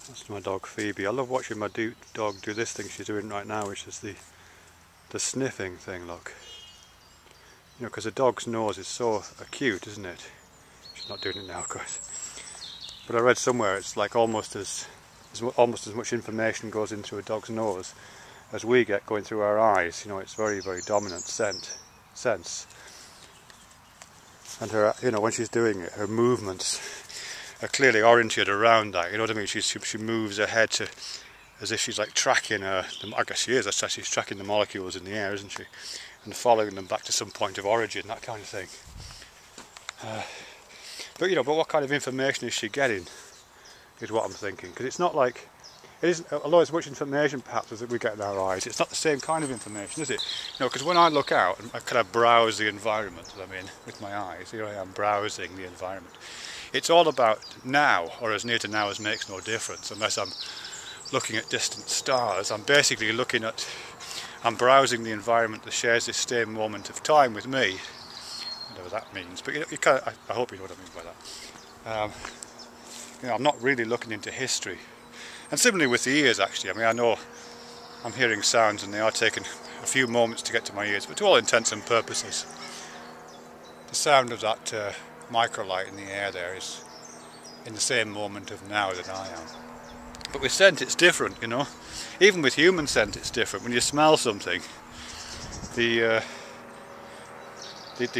That's my dog Phoebe. I love watching my dog do this thing she's doing right now, which is the sniffing thing, look. You know, because a dog's nose is so acute, isn't it? She's not doing it now, of course. But I read somewhere it's like almost as much information goes into a dog's nose as we get going through our eyes. You know, it's very, very dominant sense. And her, you know, when she's doing it, her movements are clearly oriented around that. You know what I mean? She moves her head to, as if she's like tracking I guess she is. That's how she's tracking the molecules in the air, isn't she? And following them back to some point of origin, that kind of thing. But you know, what kind of information is she getting? Is what I'm thinking. Because it's not like, it isn't, although as much information perhaps as we get in our eyes, it's not the same kind of information, is it? You know, because when I look out and I kind of browse the environment that I'm in with my eyes, here I am browsing the environment. It's all about now, or as near to now as makes no difference, unless I'm looking at distant stars. I'm basically I'm browsing the environment that shares this same moment of time with me, whatever that means. But you kind of, I hope you know what I mean by that. You know, I'm not really looking into history. And similarly with the ears, actually. I mean, I know I'm hearing sounds and they are taking a few moments to get to my ears, but to all intents and purposes, the sound of that microlight in the air there is in the same moment of now that I am. But with scent it's different, you know. Even with human scent it's different. When you smell something, the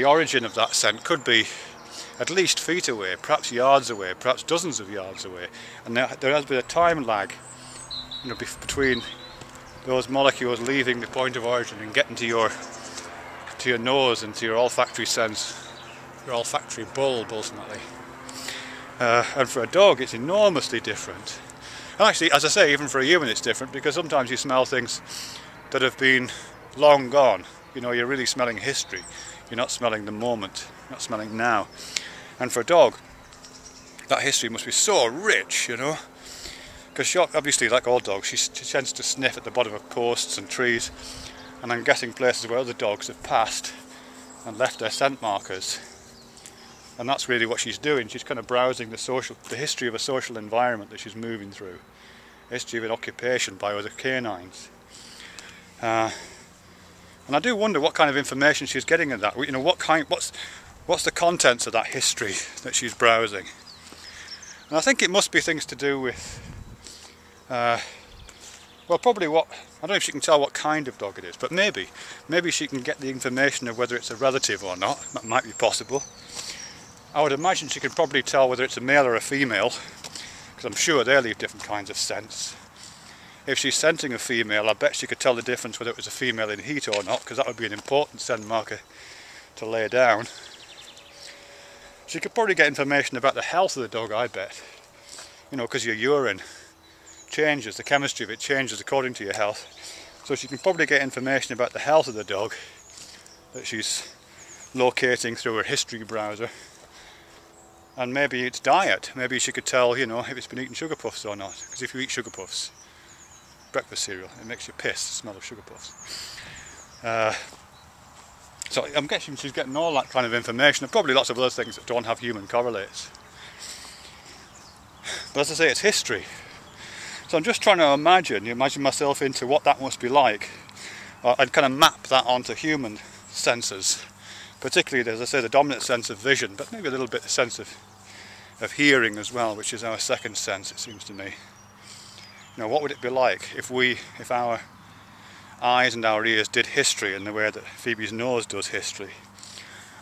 origin of that scent could be at least feet away, perhaps yards away, perhaps dozens of yards away. And there has been a time lag, you know, between those molecules leaving the point of origin and getting to your nose and to your olfactory sense, your olfactory bulb ultimately. And for a dog it's enormously different. And actually, as I say, even for a human it's different, because sometimes you smell things that have been long gone. You know, you're really smelling history. You're not smelling the moment, you're not smelling now. And for a dog, that history must be so rich, you know. Because she, obviously, like all dogs, she tends to sniff at the bottom of posts and trees, and I'm guessing places where other dogs have passed and left their scent markers. And that's really what she's doing. She's kind of browsing the history of a social environment that she's moving through. History of an occupation by other canines. And I do wonder what kind of information she's getting in that. You know, what's the contents of that history that she's browsing? And I think it must be things to do with, well, probably I don't know if she can tell what kind of dog it is, but maybe she can get the information of whether it's a relative or not. That might be possible. I would imagine she could probably tell whether it's a male or a female, because I'm sure they leave different kinds of scents. If she's scenting a female, I bet she could tell the difference whether it was a female in heat or not, because that would be an important scent marker to lay down. She could probably get information about the health of the dog, I bet. You know, because your urine changes, the chemistry of it changes according to your health. So she can probably get information about the health of the dog that she's locating through her history browser. And maybe its diet. Maybe she could tell, you know, if it's been eating sugar puffs or not. Because if you eat sugar puffs, breakfast cereal, it makes you piss, the smell of sugar puffs. So I'm guessing she's getting all that kind of information, and probably lots of other things that don't have human correlates. But as I say, it's history. So I'm just trying to imagine myself into what that must be like. I'd kind of map that onto human senses. Particularly, as I say, the dominant sense of vision, but maybe a little bit the sense of hearing as well, which is our second sense, it seems to me. You know, what would it be like if our eyes and our ears did history in the way that Phoebe's nose does history?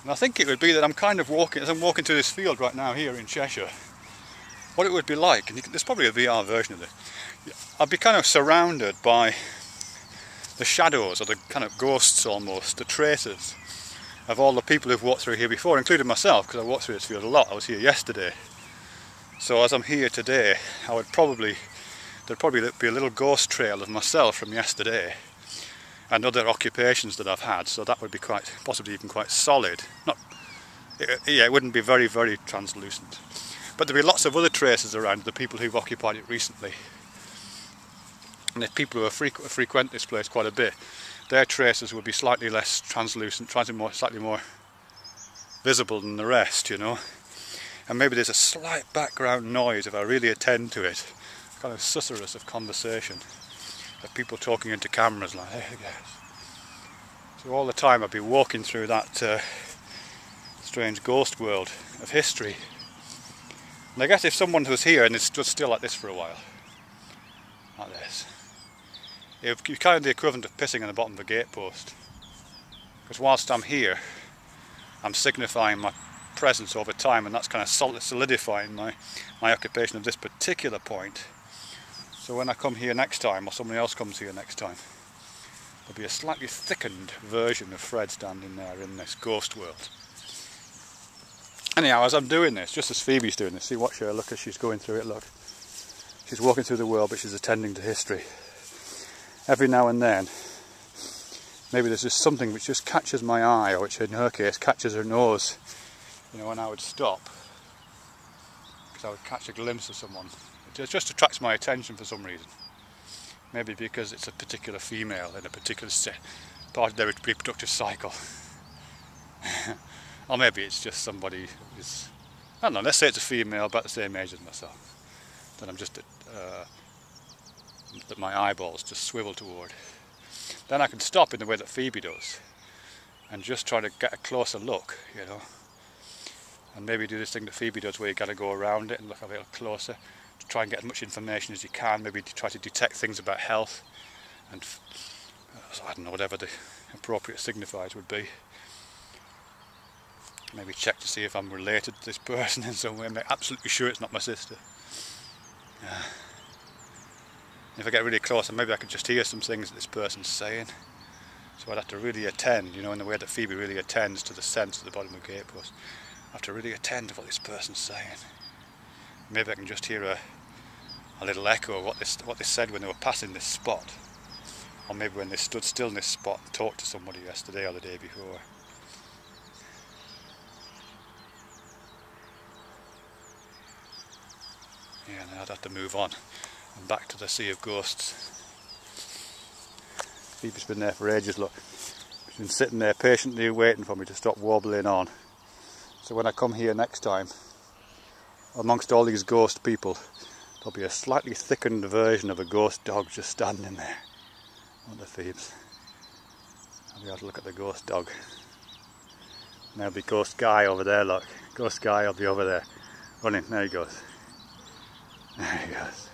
And I think it would be that I'm kind of walking, as I'm walking through this field right now here in Cheshire, what it would be like, and there's probably a VR version of this, I'd be kind of surrounded by the shadows, or the kind of ghosts almost, the traces of all the people who've walked through here before, including myself, because I walked through this field a lot. I was here yesterday. So as I'm here today, there'd probably be a little ghost trail of myself from yesterday and other occupations that I've had, so that would be possibly even quite solid. It wouldn't be very, very translucent. But there'd be lots of other traces around the people who've occupied it recently. And if people who frequent this place quite a bit, their traces would be slightly less translucent, slightly more visible than the rest, you know. And maybe there's a slight background noise if I really attend to it. kind of susurrus of conversation, of people talking into cameras like, hey guys. So all the time I'd be walking through that strange ghost world of history. And I guess if someone was here and it stood still like this for a while, like this, it would be kind of the equivalent of pissing on the bottom of a gatepost. Because whilst I'm here, I'm signifying my presence over time, and that's kind of solidifying my occupation of this particular point. So when I come here next time, or somebody else comes here next time, there'll be a slightly thickened version of Fred standing there in this ghost world. Anyhow, as I'm doing this, just as Phoebe's doing this, see, watch her, look as she's going through it, look. She's walking through the world, but she's attending to history. Every now and then, maybe there's just something which just catches my eye, or which in her case catches her nose, you know, and I would stop, because I would catch a glimpse of someone. It just attracts my attention for some reason. Maybe because it's a particular female in a particular part of their reproductive cycle. Or maybe it's just somebody who's, I don't know, let's say it's a female about the same age as myself. Then I'm just, that my eyeballs just swivel toward. Then I can stop in the way that Phoebe does and just try to get a closer look, you know. And maybe do this thing that Phoebe does where you got to go around it and look a little closer to try and get as much information as you can, maybe to try to detect things about health and, I don't know, whatever the appropriate signifiers would be. Maybe check to see if I'm related to this person in some way, make absolutely sure it's not my sister. If I get really close, and maybe I could just hear some things that this person's saying. So I'd have to really attend, you know, in the way that Phoebe really attends to the sense at the bottom of the gatepost. I have to really attend to what this person's saying. Maybe I can just hear a little echo of what they said when they were passing this spot. Or maybe when they stood still in this spot and talked to somebody yesterday or the day before. Yeah, and I'd have to move on and back to the Sea of Ghosts. Phoebe's been there for ages, look. She's been sitting there patiently waiting for me to stop wobbling on. So when I come here next time, amongst all these ghost people, there'll be a slightly thickened version of a ghost dog just standing there. Won't there, Phoebes? I'll be able to look at the ghost dog. And there'll be Ghost Guy over there, look. Ghost Guy will be over there, running. There he goes. There he goes.